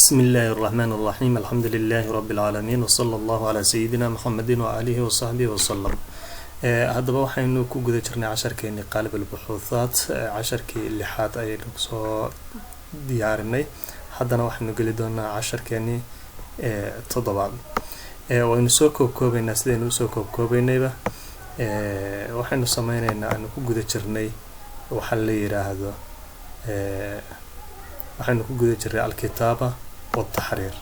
بسم الله الرحمن الرحيم الحمد لله رب العالمين وصلى الله على سيدنا محمد وآله وصحبه وسلم. هذا waxaynu ku guda jirnay casharkeeni qalab al-buxuusaat casharkii lixaad ayaynu soo diyaarinay. haddana waxaynu geli doonaa casharkeeni toddobaad. waynu soo koobaynaa sidaynu soo koobaynayba. waxaynu sameynaynaa aan ku guda jirnay waxa la yiraahdo waxaynu ku guda jirnay al-kitaaba والتحرير.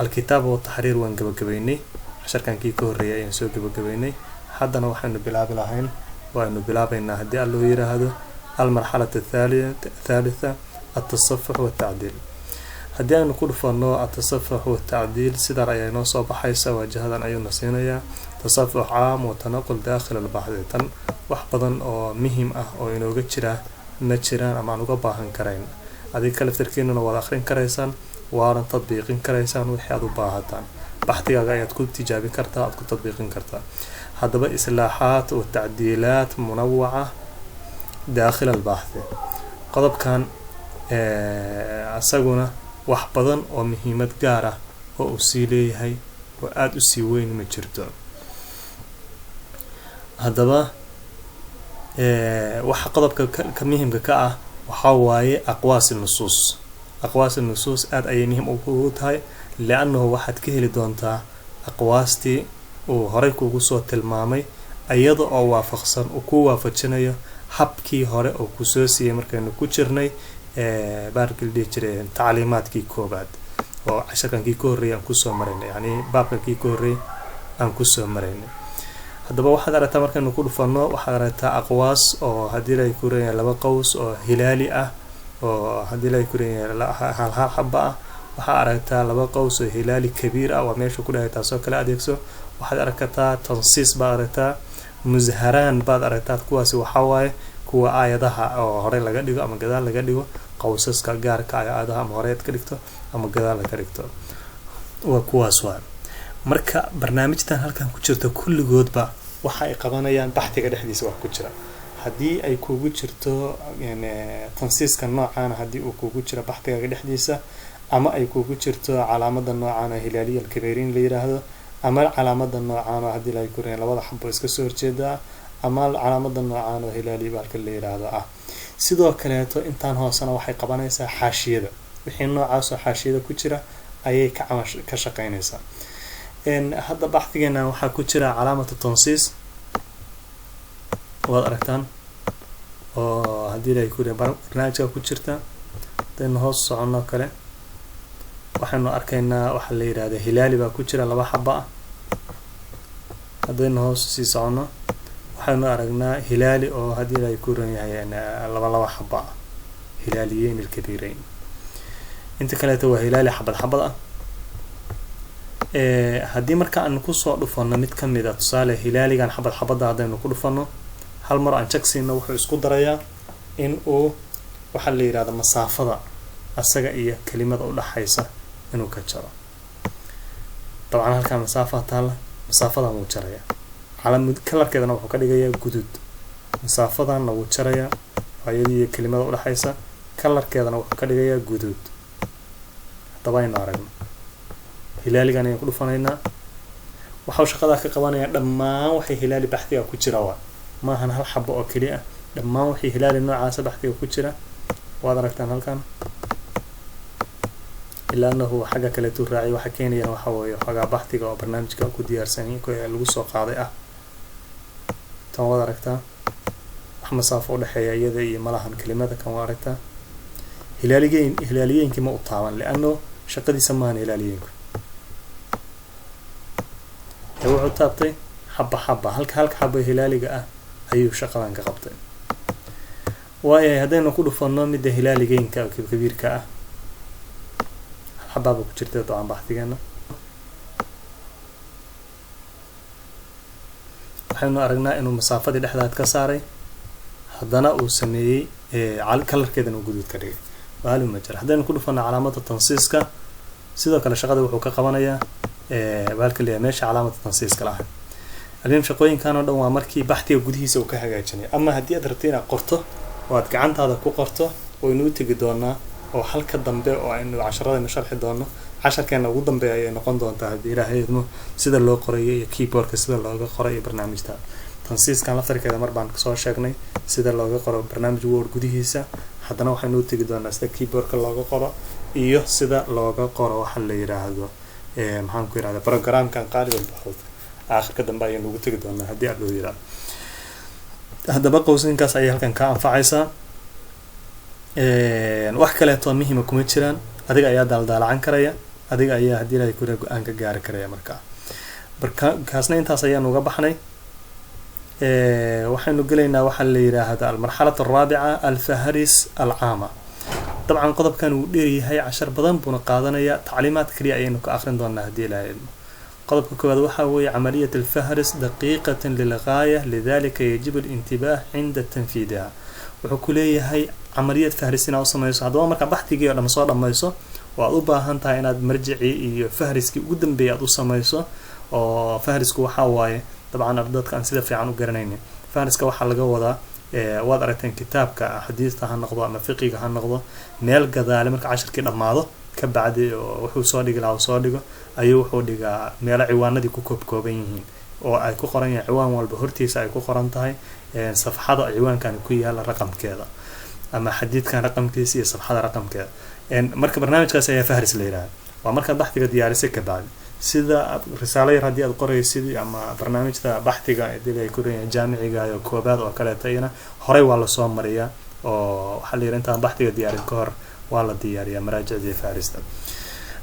الكتاب والتحرير وان gabagabaynay casharkankii ka horeeyay ayaan soo gabagabaynay. haddana waxaynu bilaabi lahayn waanu bilaabaynaa hadii loo yiraahdo المرحلة الثالثة التصفح والتعديل. hadii aanu ku dhufano التصفح والتعديل sida ay noo soo baxaysa wajahadan ayuu nasiinaya تصفح عام وتنقل داخل البحث. tan wax badan oo muhiim ah oo inooga jira ma jiraan ama aan uga baahan karayn. adii kala firkiinna wada akhrin karaysaan waana tadbiiqin karaysaan wixii aad u baahataan baxtigaaga ayaad ku tijaabin kartaa aad ku tadbiiqin kartaa. haddaba islaaxaat wa tacdiilaat munawwaca daakhil al-bahth qodobkan asaguna wax badan oo muhiimad gaar ah oo uu sii leeyahay oo aad u sii weyn ma jirto. haddaba waxa qodobka ka muhiimka ka ah waxa waaye aqwaas النصوص aad ay muhiim u tahay لأنه waxaad ka heli doontaa aqwaastii uu hore kugu soo tilmaamay ayada oo waafaqsan oo ku waafajinayo habkii hore oo ku soo siiyay markaynu ku jirnay baarkil dhijireen taalimaadkii koobaad oo casharkankii ka horeeyay aan ku soo mareynay yani baabkii ka horeeyay aan ku soo mareynay. haddaba waxaad aragtaa markaynu ku dhufano waxaad aragtaa aqwaas oo hadii ay ku reeyaan laba qaws oo hilaali ah oo hadii ay ku reeyaan hal xabba ah. waxaad aragtaa laba qaws oo hilaali kabiir ah oo meesha ku dhahay taasoo kala adeegso. waxaad aragtaa tansiis baad aragtaa muzharaan baad aragtaa kuwaasi waxa waaye kuwa aayadaha oo hore laga dhigo ama gadaal laga dhigo qawsaska gaarka aayadaha ama hore ka dhigto ama gadaal laga dhigto waa kuwaas waa. marka barnaamijtan halkan ku jirto kulligoodba waxa ay qabanayaan baxtiga dhexdiisa wax ku jira. hadii ay kugu jirto tansiiska noocaan hadii uu kugu jiro baxtiga dhexdiisa ama ay kugu jirto calaamada noocaan hilaaliya al-kabirin la yiraahdo ama calaamada noocaan hadii ay ku reeyaan labada xabbo iska soo horjeeda ama calaamada noocaan oo hilaali baalka la yiraahdo ah. sidoo kale intaan hoosana waxay qabanaysaa xaashiyada wixii noocaas oo xaashiyada ku jira ayay ka shaqeynaysaa. hadda baxtigeena waxa ku jira calaamada tansiis waad aragtaan oo hadii ay ku reeyaan barnaamijka ku jirta tan hoos socono kale waxaanu arkaynaa waxa la yiraahdo hilaali baa ku jira laba xabba ah. haddaynu hoos sii socono waxaanu aragnaa hilaali oo hadii ay ku reeyaan laba xabba ah hilaaliyeyn al-kabireyn. inta kale waa hilaali xabad ah. hadii marka aan ku soo dhufano mid kamid ah tusaale hilaaligan xabada hadaynu ku dhufano hal mar aan jagsina wuxuu isku darayaa in uu waxa la yiraahdo masaafada asaga iyo kelimada u dhaxaysa inuu ka jaro. طبعا halka masaafada uu jaraya calaamad kalarkeedana wuxuu ka dhigayaa guduud. masaafadan uu jaraya ayadii kelimada u dhaxaysa kalarkeedana wuxuu ka dhigayaa guduud. tabayna aragno hilaaligan ay ku dhufanayna waxa shaqada ka qabanaya dhammaan waxay hilaali baxtiga ku jira ma ahan hal xabbo oo kaliya dhammaan waxay hilaali noocaas baxtiga ku jira waad aragtaan halkan ilaa annahu xaga kale tuu raacay waxa keenaya waxa weeye xaga baxtiga oo barnaamijka ku diyaarsan yahay lagu soo qaaday ah. tan waad aragtaa wax masaafo u dhaxeeya iyada iyo malahan kelimada kan waad aragtaa hilaaliyeenkii ma u taaban laano shaqadiisa ma ahan hilaaliyeenku wuxuu taabtay xabba halka xabba hilaaliga ah ayuu shaqadan ka qabtay. waayo hadaynu ku dhufano mid hilaaligeenka kabiirka ah xabba ku jirta doon baxtigeena waxaynu aragnaa inuu masaafadii dhexdaad ka saaray haddana uu sameeyay kalarkeedana uu guduud ka dhigay. waali ma jira hadaynu ku dhufano calaamada tansiiska sidoo kale shaqada wuxuu ka qabanayaa baalka leeyahay meesha calaamada tansiiska lahayd. alin shaqooyinkan oo dhan waa markii baxtiga gudihiisa uu ka hagaajinay. ama hadii aad rabto inaad qorto waad gacantaada ku qorto oo inuu tagi doonaa oo halka dambe oo aynu casharadayna sharxi doono casharkeena ugu dambeeya ayay noqon doontaa haddii ilaahay idmo sida loo qorayo iyo keyboardka sida looga qoro iyo barnaamijta tansiiskan laftarkeeda mar baan soo sheegnay sida looga qoro barnaamij Word gudihiisa haddana waxaynu u tegi doonaa sida keyboardka looga qoro iyo sida looga qoro waxa la yiraahdo maxaan ku yiraahdaa programkan qaali walba aakhirka dambe ayaynu ugu tegi doonaa haddii aad loo yiraahdo haddaba qowsinkaas ayay halkan ka anfacaysaa wax kaleeto muhiim kuma jiraan adiga ayaa daldalacan karaya adiga ayaa haddii ilaahay ku go'aan ka gaari karaya markaa kaasna intaas ayaan uga baxnay waxaynu gelaynaa waxa la yiraahdo almarxalatu araabica alfahris alcaama dabcan qodobkan uu dheeryahay cashar badan buuna qaadanaya tacliimaad kaliya ayaynu ka akhrin doonaa haddii ilaahay idmo qodobka koowaad waxa weeye camaliyat alfahris daqiiqatan lilgaaya lidalika yajibu alintibah cinda tanfiidiha wuxuu ku leeyahay camaliyad fahris inaad u samayso haddaba marka baxtigii oo dhan soo dhamayso waad u baahan tahay inaad marjicii iyo fahriskii ugu dambeeyay aad u samayso oo fahrisku waxa waaye dabcan dadka aan sida fiican u garanaynin fahriska waxa laga wadaa waad aragteen kitaabka xadiista ha noqdo ama fiqiga ha noqdo meel gadaale marka casharkii dhamaado ka bacdi wuxuu soo dhigi lahaa soo dhigo ayuu wuxuu dhigaa meel ciwaanadii ku kooban yihiin oo ay ku qoran yahay ciwaan walba hortiisa ay ku qoran tahay safxada ciwaankan ku yaala raqamkeeda ama xadiidkan raqamkiisa iyo safxada raqamkeeda marka barnaamijkaas ayaa fahris la yiraahdaa waa marka baxtiga diyaarisay ka bacdi sida risaalo yar haddii aad qoraysid ama barnaamijta baxtiga ee ay ku leeyahay jaamiciga iyo koobaad oo kale tayna horey waa la soo mariyaa oo waxa la yiraahdaa intaan baxtiga diyaarin ka hor waa la diyaariyaa maraajicda fahrista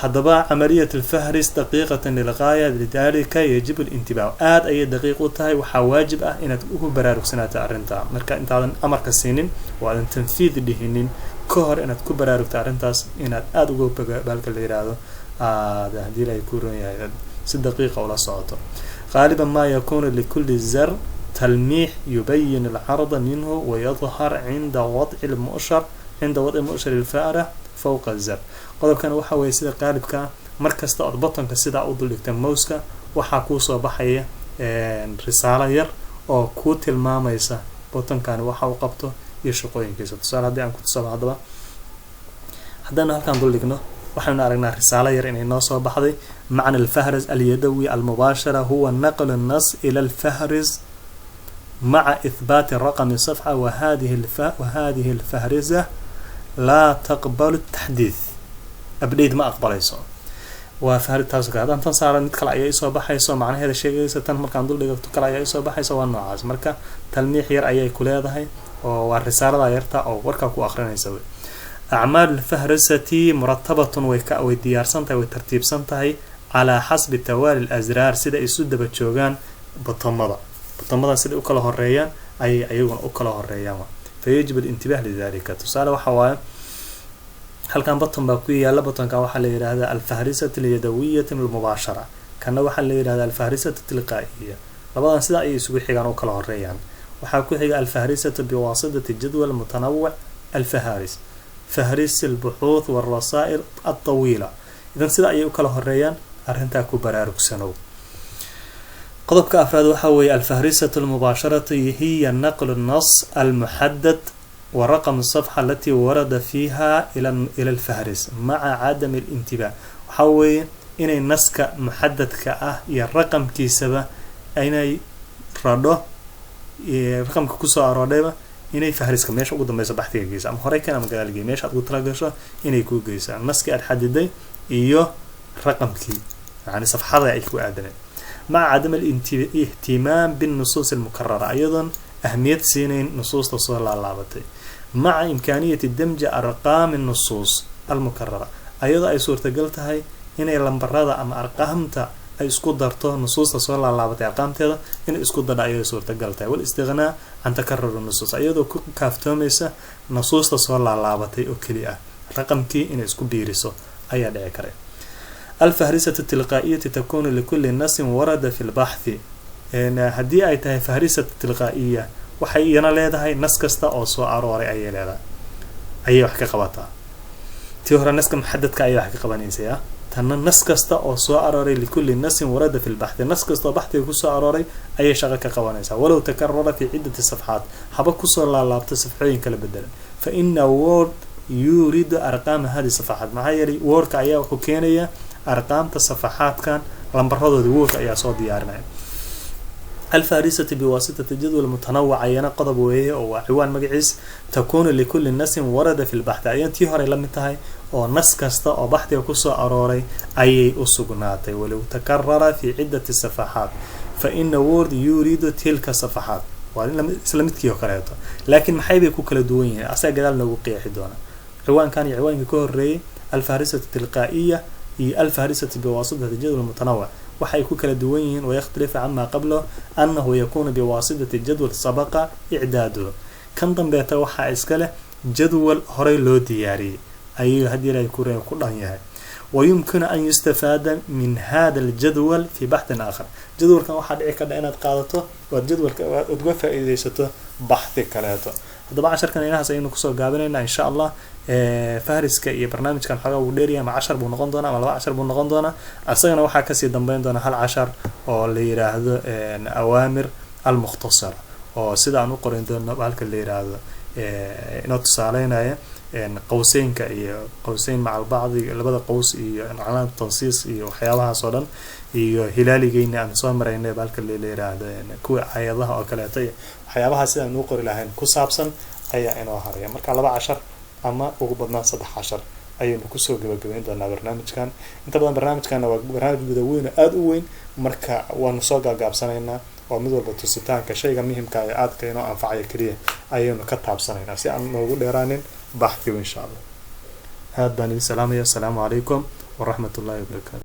haddaba camaliyat alfahris daqiiqatan lilgaaya lidalika yajibu alintibah aad ayay daqiiq u tahay waxaa waajib ah inaad ugu baraarugsanaata arrinta marka intaadan amarka siinin oo aadan tanfiid dhihinin ka hor inaad ku baraarugta arrintaas inaad aad uga baalka la yiraahdo haddii ilaahay ku roon yahay si daqiiqa ula socoto غالبا ما يكون لكل زر تلميح يبين العرض منه ويظهر عند وضع مؤشر الفأرة فوق الزر قدر كان waxa way sida qaalibka markasta oo buttonka sida u duligta mouse-ka waxa ku soo baxaya risaalo yar oo ku tilmaamaysa buttonkan waxa uu qabto iyo shaqooyinkiisa tusaale haddii aan ku tusaalo haddana halkaan duligno waxaanu aragnaa risaalo yar inay noo soo baxday macna alfahris alyadawi almubashara huwa naql an-nas ila alfahris ma'a ithbat raqam as-safha wa hadhihi alfahriza la taqbalu at-tahdith abdeed ma aqbalayso waa fahritaas ka hadan tan saaran mid kale ayay soo baxayso macnaheeda sheegaysa tan markaan dul dhigto kale ayay soo baxayso waa noocaas marka talmiix yar ayay ku leedahay oo waa risaalada yarta oo warka ku akhrinaysa أعمال الفهرسة مرتبة ويديار سنتها وترتيب سنتها على حسب توالي الأزرار سيدا يسود بتشوغان بطمضة سيدا أكله الريان أي أيضا أكله الريان فيجب الانتباه لذلك تسأل وحوال هل كان بطن باقية لا بطن كان وحل هذا الفهرسة اليدوية المباشرة كان وحل هذا الفهرسة التلقائية لبعض سيدا أي سوي حيان أكله الريان وحاكو حيان الفهرسة بواسطة الجدول المتنوع الفهارس فهرس البحوث والرسائل الطويلة إذا سيدا أي أكله الريان أرهنتا كبرارك سنو قضبك أفراد وحوي الفهرسة المباشرة هي نقل النص المحدد ورقم الصفحة التي ورد فيها إلى الفهرس مع عدم الانتباه وحوي إن النسك محدد كأه الرقم كيسبة أين رده رقم كوسا أرادة inay fahriska meesha ugu dambayso baxtiga geeysa ama horey kana magaalada meesha aad ugu talagasho inay ku geeysan naski aad xadiday iyo raqamkii yani safxada ay ku aadanay ma cadam al-ihtimam bin nusus al-mukarrara aydan ahmiyad siinayn nusuusta soo laabatay ma imkaaniyati damj arqam an-nusus al-mukarrara ayada ay suurtagal tahay inay lambarada ama arqaamta ay isku darto nusuusta soo laabatay arqaamteeda in isku dada ay suurtagal tahay wal istighnaa an takarrur nusus ayadoo ku kaaftoomaysa nusuusta soo laabatay oo kali ah raqamkii in isku biiriso ayaa dhici kara الفهرسة التلقائية تكون لكل نص ورد في البحث هدي أي تهي فهرسة التلقائية وحي ينا ليدهاي نص كستا أو سو أروري أي ليدا أي وحكي قبطها تيوهر نص محدد كأي وحكي قبانيسيا تهنا نص كستا أو سو أروري لكل نص ورد في البحث نص كستا بحث يكون سو أروري أي شغك قبانيسيا ولو تكرر في عدة صفحات حبا كسو الله لابت صفحين كلا بدلا فإن وورد يورد أرقام هذه الصفحات معايا وورك أيا وكينيا أرقام الصفحات كان لمبرضو دي وورك أيا صوت ديارنا الفارسة بواسطة الجدول المتنوع أيانا قضب وهي أو عوان مقعيس تكون لكل الناس ورد في البحث أيان تيهوري لمتهاي أو ناس كاستا أو بحث يكسو أروري أي أسقناتي ولو تكرر في عدة الصفحات فإن وورد يريد تلك الصفحات وإن سلمت كيو كريتو لكن محايب يكون كلا دوين أسا قدال نوو قيحي دونا عوان كان عوان يكون ري الفارسة التلقائية هي الفارسة بواسطة الجدول المتنوع وحيكون كلا دوين ويختلف عما قبله أنه يكون بواسطة الجدول سبق إعداده كان ضمبيته وحا إسكاله جدول هوري لو دياري أي هدي لا يكون كلها ياهي ويمكن أن يستفاد من هذا الجدول في بحث آخر جدول كان واحد عكدا إناد قادته والجدول وتقفى إذا يسته بحث كلاته هذا بقى 10 كان إنها سيئنو كسو قابلنا إن شاء الله فارس كي برنامج كان حاجة وديريا مع 10 بنقون دونا ولا 10 بنقون دونا أصلا وحا كسي دنبين دونا هل 10 أو اللي يراهدو أوامر المختصرة أو سيدا عنو قرين دونا بهالك اللي يراهدو إنو تصالينا قوسين كأي قوسين مع البعض لبدا قوس علامة تنصيص وحيالها صدًا هلالي جينا أن صامر إنه بالك اللي يراهد كوي عيادها أو كلاتي حيالها سيدا نوقر لهن كسابسا أي إنه هريا مركا لبا 10 أما وقبضنا 16 أي نكسو جبين دونا برنامج كان أنت بدنا برنامج كان برنامج بدوين أدوين مركا ونصاقا قابسنا ومدول بتوسيتان كشيء مهم كأي كينو أنفعي كريه أي نكتاب سنة نفسي أن نقول إيرانين بحثي إن شاء الله هذا بني السلام عليكم ورحمة الله وبركاته.